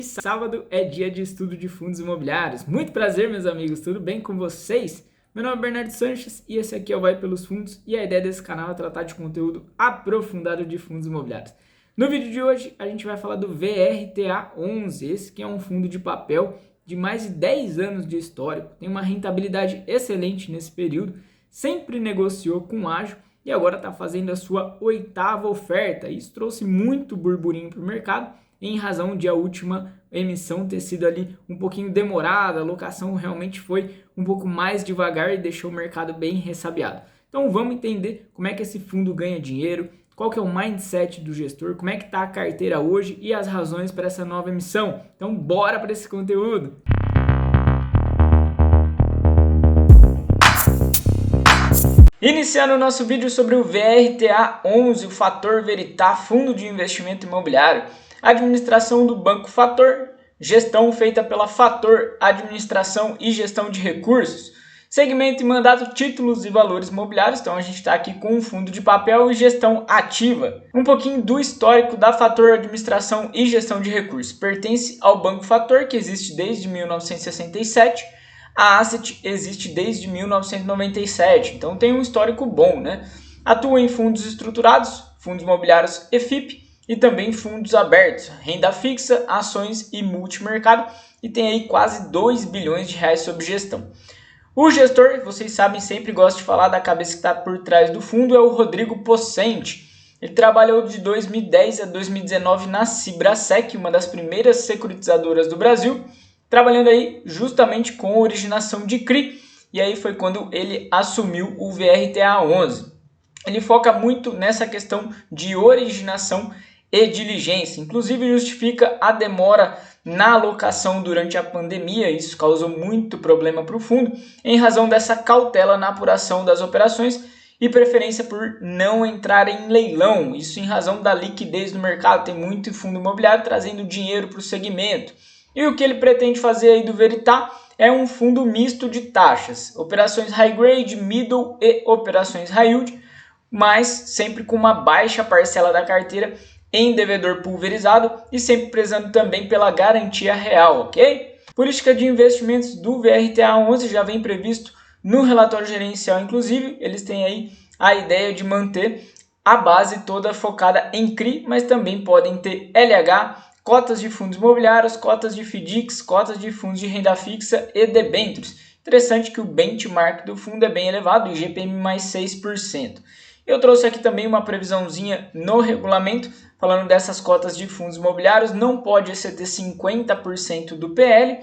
Sábado é dia de estudo de fundos imobiliários. Muito prazer, meus amigos, tudo bem com vocês? Meu nome é Bernardo Sanches e esse aqui é o Vai Pelos Fundos, e a ideia desse canal é tratar de conteúdo aprofundado de fundos imobiliários. No vídeo de hoje a gente vai falar do VRTA11, esse que é um fundo de papel de mais de 10 anos de histórico, tem uma rentabilidade excelente nesse período, sempre negociou com ágio e agora está fazendo a sua 8ª oferta. Isso trouxe muito burburinho para o mercado, em razão de a última emissão ter sido ali um pouquinho demorada, a locação realmente foi um pouco mais devagar e deixou o mercado bem ressabiado. Então vamos entender como é que esse fundo ganha dinheiro, qual que é o mindset do gestor, como é que está a carteira hoje e as razões para essa nova emissão. Então bora para esse conteúdo! Iniciando o nosso vídeo sobre o VRTA11, o Fator Veritá, Fundo de Investimento Imobiliário, administração do Banco Fator, gestão feita pela Fator Administração e Gestão de Recursos, segmento e mandato títulos e valores imobiliários. Então a gente está aqui com um fundo de papel e gestão ativa. Um pouquinho do histórico da Fator Administração e Gestão de Recursos. Pertence ao Banco Fator, que existe desde 1967. A Asset existe desde 1997, então tem um histórico bom, né? Atua em fundos estruturados, fundos imobiliários EFIP, e também fundos abertos, renda fixa, ações e multimercado, e tem aí quase 2 bilhões de reais sob gestão. O gestor, vocês sabem, sempre gosto de falar da cabeça que está por trás do fundo, é o Rodrigo Pocente. Ele trabalhou de 2010 a 2019 na Cibrasec, uma das primeiras securitizadoras do Brasil, trabalhando aí justamente com originação de CRI, e aí foi quando ele assumiu o VRTA11. Ele foca muito nessa questão de originação e diligência, inclusive justifica a demora na alocação durante a pandemia. Isso causou muito problema para o fundo, em razão dessa cautela na apuração das operações e preferência por não entrar em leilão, isso em razão da liquidez do mercado. Tem muito fundo imobiliário trazendo dinheiro para o segmento. E o que ele pretende fazer aí do Veritá é um fundo misto de taxas, operações high grade, middle e operações high yield, mas sempre com uma baixa parcela da carteira em devedor pulverizado e sempre prezando também pela garantia real, ok? Política de investimentos do VRTA11 já vem previsto no relatório gerencial, inclusive eles têm aí a ideia de manter a base toda focada em CRI, mas também podem ter LH, cotas de fundos imobiliários, cotas de FDICs, cotas de fundos de renda fixa e debêntures. Interessante que o benchmark do fundo é bem elevado, o IGPM mais 6%. Eu trouxe aqui também uma previsãozinha no regulamento, falando dessas cotas de fundos imobiliários, não pode exceder 50% do PL.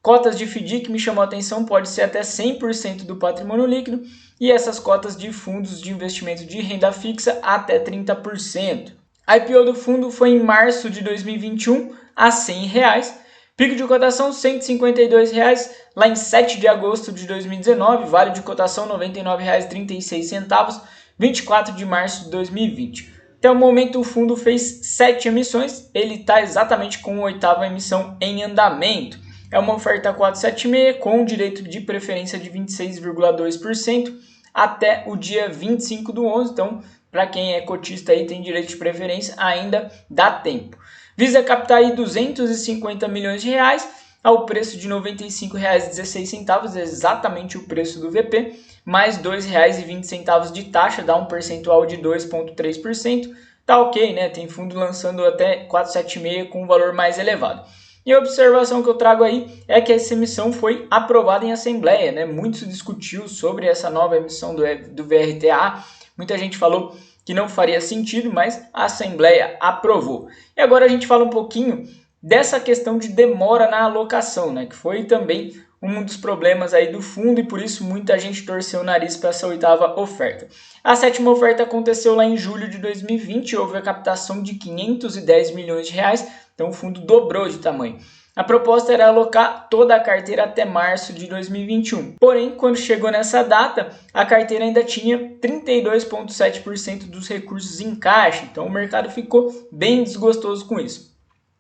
Cotas de FDIC me chamou a atenção, pode ser até 100% do patrimônio líquido. E essas cotas de fundos de investimento de renda fixa até 30%. A IPO do fundo foi em março de 2021 a R$100. Pico de cotação R$ 152, lá em 7 de agosto de 2019. Vale de cotação R$ 99,36, 24 de março de 2020. Até o momento o fundo fez 7 emissões. Ele está exatamente com a 8ª emissão em andamento. É uma oferta 476 com direito de preferência de 26,2% até o dia 25/11. Então, para quem é cotista aí tem direito de preferência, ainda dá tempo. Visa captar aí 250 milhões de reais ao preço de R$ 95,16, exatamente o preço do VP, mais R$ 2,20 de taxa, dá um percentual de 2,3%. Tá ok, né? Tem fundo lançando até 476 com um valor mais elevado. E a observação que eu trago aí é que essa emissão foi aprovada em assembleia, né? Muito se discutiu sobre essa nova emissão do VRTA. Muita gente falou que não faria sentido, mas a Assembleia aprovou. E agora a gente fala um pouquinho dessa questão de demora na alocação, né? Que foi também um dos problemas aí do fundo e por isso muita gente torceu o nariz para essa 8ª oferta. A 7ª oferta aconteceu lá em julho de 2020, houve a captação de 510 milhões de reais, então o fundo dobrou de tamanho. A proposta era alocar toda a carteira até março de 2021. Porém, quando chegou nessa data, a carteira ainda tinha 32,7% dos recursos em caixa. Então o mercado ficou bem desgostoso com isso.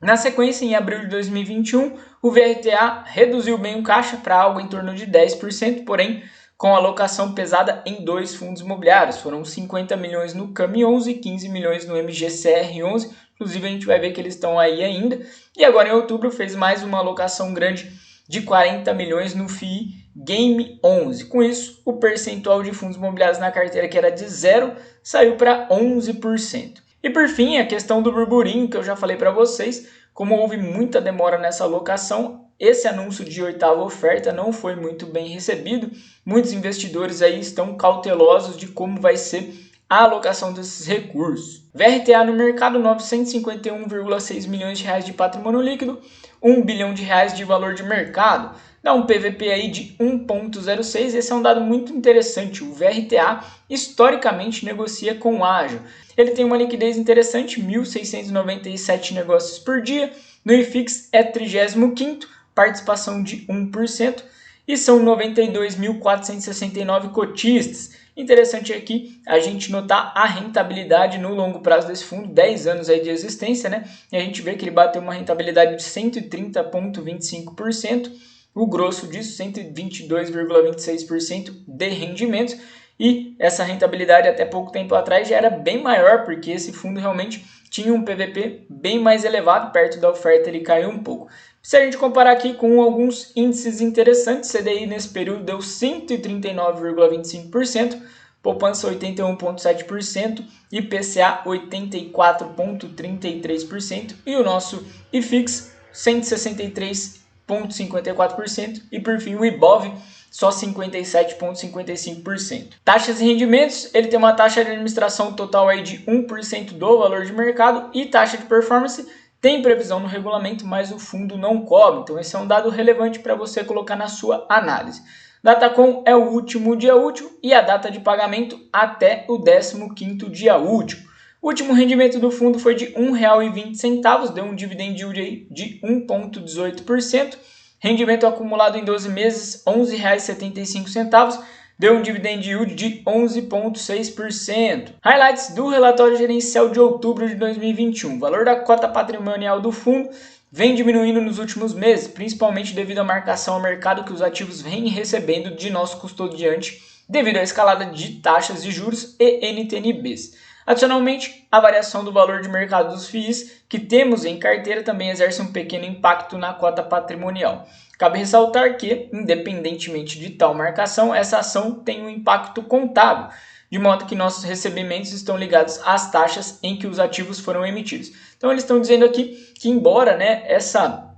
Na sequência, em abril de 2021, o VRTA reduziu bem o caixa para algo em torno de 10%, porém com alocação pesada em 2 fundos imobiliários. Foram 50 milhões no CAMI11 e 15 milhões no MGCR11. Inclusive a gente vai ver que eles estão aí ainda. E agora em outubro fez mais uma alocação grande de 40 milhões no FII Game 11. Com isso, o percentual de fundos imobiliários na carteira, que era de 0, saiu para 11%. E por fim, a questão do burburinho, que eu já falei para vocês, como houve muita demora nessa alocação, esse anúncio de 8ª oferta não foi muito bem recebido. Muitos investidores aí estão cautelosos de como vai ser a alocação desses recursos. VRTA no mercado, 951,6 milhões de reais de patrimônio líquido, 1 bilhão de reais de valor de mercado, dá um PVP aí de 1,06. Esse é um dado muito interessante. O VRTA historicamente negocia com ágio. Ele tem uma liquidez interessante, 1.697 negócios por dia. No IFIX é 35º, participação de 1%, e são 92.469 cotistas. Interessante aqui a gente notar a rentabilidade no longo prazo desse fundo, 10 anos aí de existência, né? E a gente vê que ele bateu uma rentabilidade de 130,25%, o grosso disso, 122,26% de rendimentos. E essa rentabilidade até pouco tempo atrás já era bem maior, porque esse fundo realmente tinha um PVP bem mais elevado, perto da oferta ele caiu um pouco. Se a gente comparar aqui com alguns índices interessantes, CDI nesse período deu 139,25%, poupança 81,7%, IPCA 84,33% e o nosso IFIX 163,54% e por fim o IBOV só 57,55%. Taxas e rendimentos, ele tem uma taxa de administração total aí de 1% do valor de mercado e taxa de performance tem previsão no regulamento, mas o fundo não cobre. Então esse é um dado relevante para você colocar na sua análise. Datacom é o último dia útil e a data de pagamento até o 15º dia útil. O último rendimento do fundo foi de R$ 1,20, deu um dividend yield aí de 1,18%. Rendimento acumulado em 12 meses, R$ 11,75, deu um dividend yield de 11,6%. Highlights do relatório gerencial de outubro de 2021. O valor da cota patrimonial do fundo vem diminuindo nos últimos meses, principalmente devido à marcação ao mercado que os ativos vêm recebendo de nosso custodiante, devido à escalada de taxas de juros e NTN-Bs. Adicionalmente, a variação do valor de mercado dos FIIs que temos em carteira também exerce um pequeno impacto na cota patrimonial. Cabe ressaltar que, independentemente de tal marcação, essa ação tem um impacto contábil, de modo que nossos recebimentos estão ligados às taxas em que os ativos foram emitidos. Então eles estão dizendo aqui que embora essa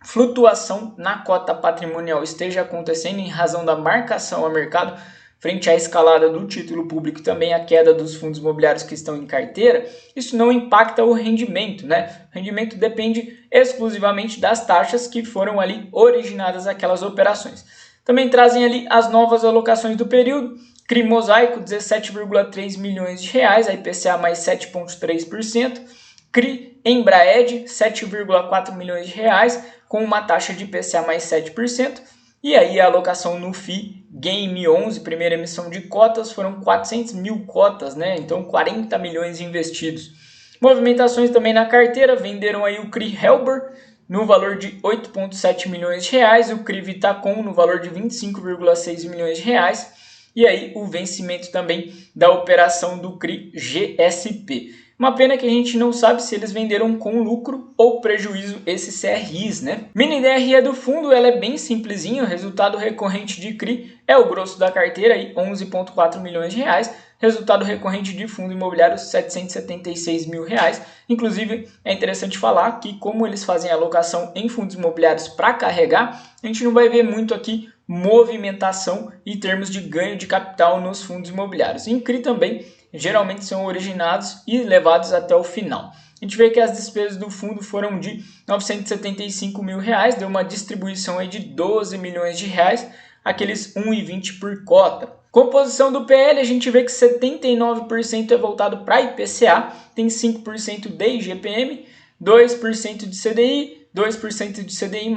flutuação na cota patrimonial esteja acontecendo em razão da marcação ao mercado, frente à escalada do título público e também a queda dos fundos imobiliários que estão em carteira, isso não impacta o rendimento, né? O rendimento depende exclusivamente das taxas que foram ali originadas aquelas operações. Também trazem ali as novas alocações do período. CRI Mosaico, 17,3 milhões de reais, a IPCA mais 7,3%. CRI Embraed, 7,4 milhões de reais, com uma taxa de IPCA mais 7%. E aí a alocação no FII Game 11, primeira emissão de cotas, foram 400 mil cotas, né? Então 40 milhões investidos. Movimentações também na carteira, venderam aí o CRI Helber no valor de 8,7 milhões de reais, o CRI Vitacom no valor de 25,6 milhões de reais, e aí o vencimento também da operação do CRI GSP. Uma pena que a gente não sabe se eles venderam com lucro ou prejuízo esses CRIs, né? Mini DRE do fundo, ela é bem simplesinha, o resultado recorrente de CRI é o grosso da carteira, 11,4 milhões de reais, resultado recorrente de fundo imobiliário, 776 mil reais. Inclusive, é interessante falar que como eles fazem alocação em fundos imobiliários para carregar, a gente não vai ver muito aqui movimentação em termos de ganho de capital nos fundos imobiliários. Em CRI também, geralmente são originados e levados até o final. A gente vê que as despesas do fundo foram de 975 mil reais, deu uma distribuição aí de 12 milhões de reais, aqueles 1,20 por cota. Composição do PL, a gente vê que 79% é voltado para IPCA, tem 5% de IGPM, 2% de CDI, 2% de CDI+,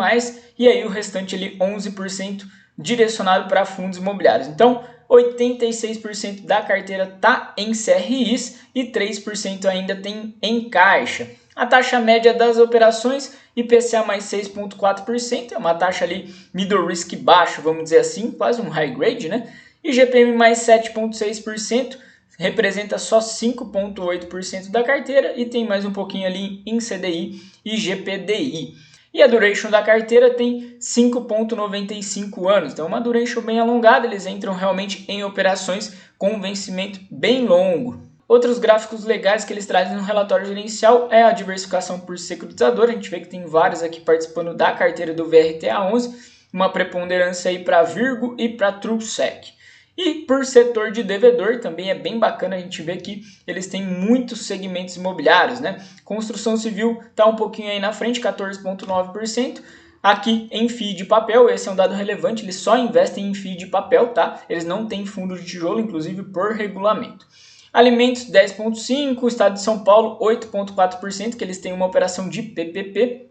e aí o restante ali 11% direcionado para fundos imobiliários. Então, 86% da carteira está em CRIs e 3% ainda tem em caixa. A taxa média das operações, IPCA mais 6,4%, é uma taxa ali middle risk baixo, vamos dizer assim, quase um high grade, né? E GPM mais 7,6%, representa só 5,8% da carteira e tem mais um pouquinho ali em CDI e GPDI. E a duration da carteira tem 5,95 anos, então uma duration bem alongada, eles entram realmente em operações com um vencimento bem longo. Outros gráficos legais que eles trazem no relatório gerencial é a diversificação por securitizador, a gente vê que tem vários aqui participando da carteira do VRTA11, uma preponderância aí para Virgo e para TrueSec. E por setor de devedor também é bem bacana a gente ver que eles têm muitos segmentos imobiliários, né? Construção civil está um pouquinho aí na frente, 14,9%. Aqui em FII de papel, esse é um dado relevante, eles só investem em FII de papel, tá? Eles não têm fundo de tijolo, inclusive por regulamento. Alimentos 10,5%, Estado de São Paulo 8,4%, que eles têm uma operação de PPP.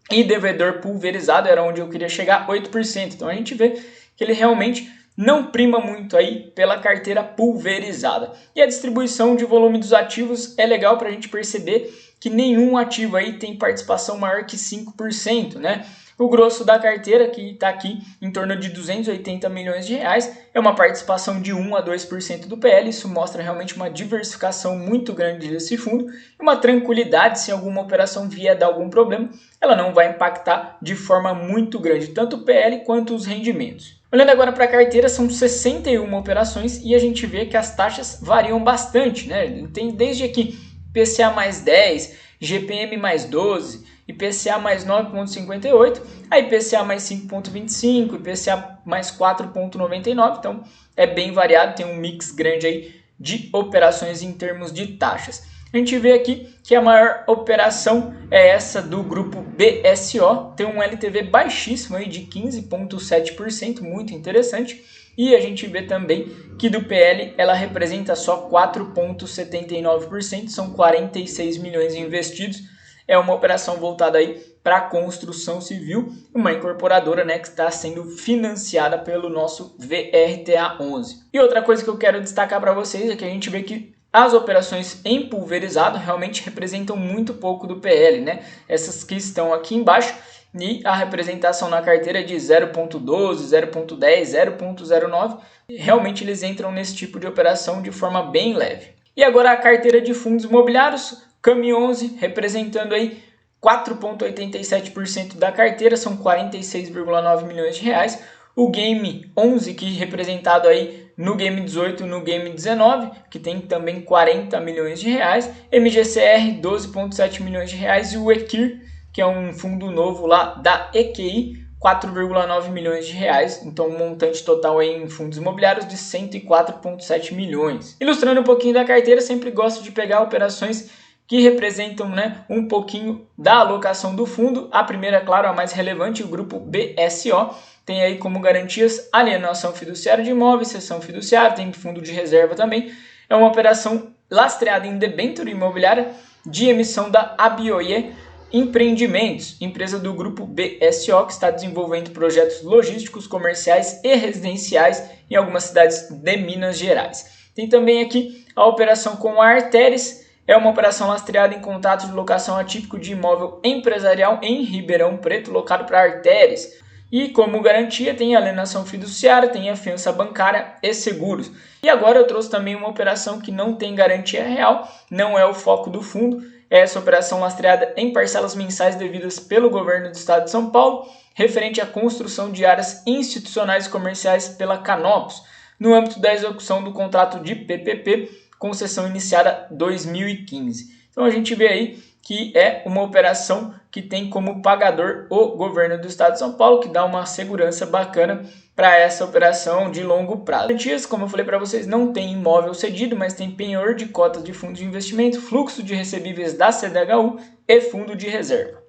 E devedor pulverizado era onde eu queria chegar, 8%. Então a gente vê que ele realmente não prima muito aí pela carteira pulverizada. E a distribuição de volume dos ativos é legal para a gente perceber que nenhum ativo aí tem participação maior que 5%, né? O grosso da carteira, que está aqui em torno de 280 milhões de reais, é uma participação de 1 a 2% do PL. Isso mostra realmente uma diversificação muito grande desse fundo e uma tranquilidade. Se alguma operação vier dar algum problema, ela não vai impactar de forma muito grande, tanto o PL quanto os rendimentos. Olhando agora para a carteira, são 61 operações e a gente vê que as taxas variam bastante, né? Tem desde aqui IPCA mais 10, GPM mais 12, IPCA mais 9,58, a IPCA mais 5,25, IPCA mais 4,99, então é bem variado, tem um mix grande aí de operações em termos de taxas. A gente vê aqui que a maior operação é essa do grupo BSO, tem um LTV baixíssimo aí de 15,7%, muito interessante. E a gente vê também que do PL ela representa só 4,79%, são 46 milhões investidos. É uma operação voltada aí para a construção civil, uma incorporadora, né, que está sendo financiada pelo nosso VRTA11. E outra coisa que eu quero destacar para vocês é que a gente vê que as operações em pulverizado realmente representam muito pouco do PL, né? Essas que estão aqui embaixo, e a representação na carteira é de 0,12, 0,10, 0,09. Realmente eles entram nesse tipo de operação de forma bem leve. E agora a carteira de fundos imobiliários, CAMI11, representando aí 4,87% da carteira, são 46,9 milhões de reais. O Game 11, que representado aí no Game 18 e no Game 19, que tem também 40 milhões de reais. MGCR, 12,7 milhões de reais. E o EQIR, que é um fundo novo lá da EQI, 4,9 milhões de reais. Então, um montante total aí em fundos imobiliários de 104,7 milhões. Ilustrando um pouquinho da carteira, sempre gosto de pegar operações que representam, né, um pouquinho da alocação do fundo. A primeira, claro, a mais relevante, o grupo BSO, tem aí como garantias alienação fiduciária de imóveis, cessão fiduciária, tem fundo de reserva também. É uma operação lastreada em debênture imobiliária de emissão da Abioye Empreendimentos, empresa do grupo BSO, que está desenvolvendo projetos logísticos, comerciais e residenciais em algumas cidades de Minas Gerais. Tem também aqui a operação com a Arteres. É uma operação lastreada em contrato de locação atípico de imóvel empresarial em Ribeirão Preto, locado para Arteres. E como garantia tem alienação fiduciária, tem a fiança bancária e seguros. E agora eu trouxe também uma operação que não tem garantia real, não é o foco do fundo. É essa operação lastreada em parcelas mensais devidas pelo governo do estado de São Paulo, referente à construção de áreas institucionais e comerciais pela Canopus, no âmbito da execução do contrato de PPP, concessão iniciada 2015. Então a gente vê aí que é uma operação que tem como pagador o governo do estado de São Paulo, que dá uma segurança bacana para essa operação de longo prazo. Garantias, como eu falei para vocês, não tem imóvel cedido, mas tem penhor de cotas de fundos de investimento, fluxo de recebíveis da CDHU e fundo de reserva.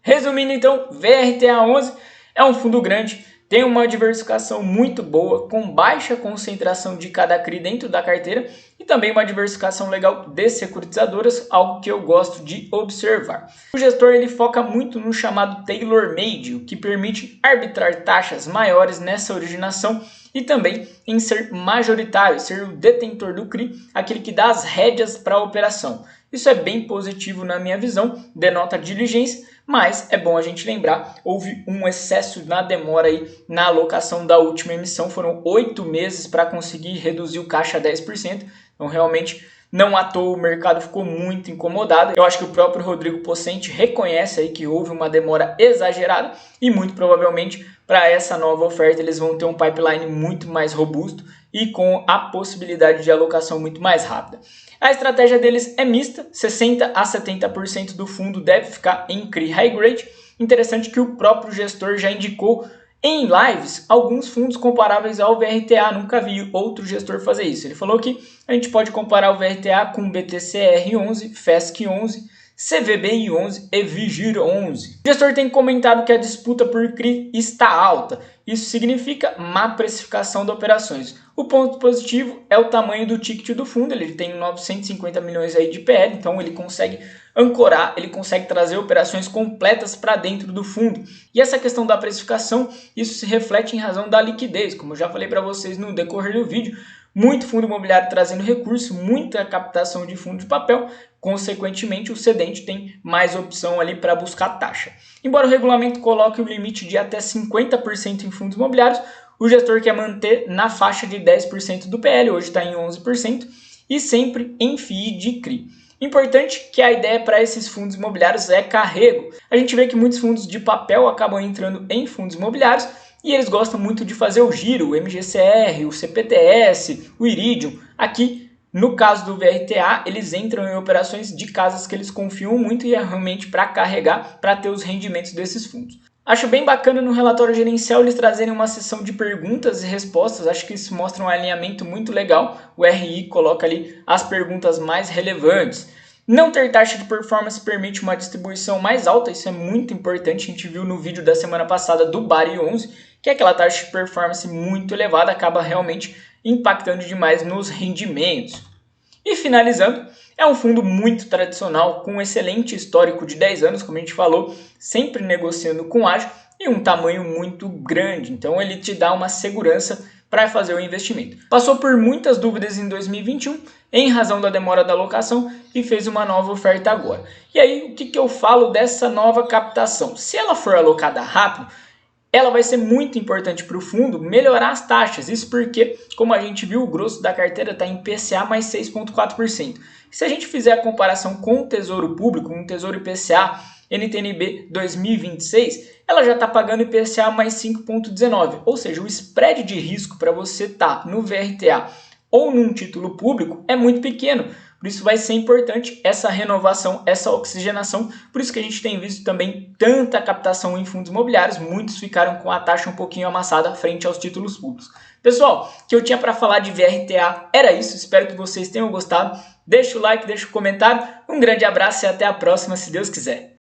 Resumindo então, VRTA11 é um fundo grande, tem uma diversificação muito boa, com baixa concentração de cada CRI dentro da carteira e também uma diversificação legal de securitizadoras, algo que eu gosto de observar. O gestor ele foca muito no chamado tailor-made, o que permite arbitrar taxas maiores nessa originação e também em ser majoritário, ser o detentor do CRI, aquele que dá as rédeas para a operação. Isso é bem positivo na minha visão, denota diligência, mas é bom a gente lembrar, houve um excesso na demora aí na alocação da última emissão, foram 8 meses para conseguir reduzir o caixa a 10%, então realmente não à toa o mercado ficou muito incomodado. Eu acho que o próprio Rodrigo Pocente reconhece aí que houve uma demora exagerada e muito provavelmente para essa nova oferta eles vão ter um pipeline muito mais robusto e com a possibilidade de alocação muito mais rápida. A estratégia deles é mista, 60% a 70% do fundo deve ficar em CRI High Grade. Interessante que o próprio gestor já indicou em lives alguns fundos comparáveis ao VRTA, nunca vi outro gestor fazer isso. Ele falou que a gente pode comparar o VRTA com BTCR11, FESC11, CVBI11 e Vigir11. O gestor tem comentado que a disputa por CRI está alta. Isso significa má precificação de operações. O ponto positivo é o tamanho do ticket do fundo. Ele tem 950 milhões aí de PL, então ele consegue ancorar, ele consegue trazer operações completas para dentro do fundo. E essa questão da precificação, isso se reflete em razão da liquidez. Como eu já falei para vocês no decorrer do vídeo, muito fundo imobiliário trazendo recurso, muita captação de fundo de papel, consequentemente o cedente tem mais opção ali para buscar taxa. Embora o regulamento coloque o limite de até 50% em fundos imobiliários, o gestor quer manter na faixa de 10% do PL, hoje está em 11%, e sempre em FII de CRI. Importante que a ideia para esses fundos imobiliários é carrego. A gente vê que muitos fundos de papel acabam entrando em fundos imobiliários e eles gostam muito de fazer o giro, o MGCR, o CPTS, o Iridium. Aqui, no caso do VRTA, eles entram em operações de casas que eles confiam muito e é realmente para carregar, para ter os rendimentos desses fundos. Acho bem bacana no relatório gerencial eles trazerem uma sessão de perguntas e respostas, acho que isso mostra um alinhamento muito legal. O RI coloca ali as perguntas mais relevantes. Não ter taxa de performance permite uma distribuição mais alta, isso é muito importante, a gente viu no vídeo da semana passada do BARI 11, que é aquela taxa de performance muito elevada, acaba realmente impactando demais nos rendimentos. E finalizando, é um fundo muito tradicional, com um excelente histórico de 10 anos, como a gente falou, sempre negociando com ágio e um tamanho muito grande. Então ele te dá uma segurança para fazer o investimento. Passou por muitas dúvidas em 2021, em razão da demora da alocação, e fez uma nova oferta agora. E aí, o que eu falo dessa nova captação? Se ela for alocada rápido, ela vai ser muito importante para o fundo melhorar as taxas. Isso porque, como a gente viu, o grosso da carteira está em IPCA mais 6,4%. Se a gente fizer a comparação com o Tesouro Público, um Tesouro IPCA NTNB 2026, ela já está pagando IPCA mais 5,19%. Ou seja, o spread de risco para você estar no VRTA ou num título público é muito pequeno. Por isso vai ser importante essa renovação, essa oxigenação. Por isso que a gente tem visto também tanta captação em fundos imobiliários. Muitos ficaram com a taxa um pouquinho amassada frente aos títulos públicos. Pessoal, o que eu tinha para falar de VRTA era isso. Espero que vocês tenham gostado. Deixa o like, deixa o comentário. Um grande abraço e até a próxima, se Deus quiser.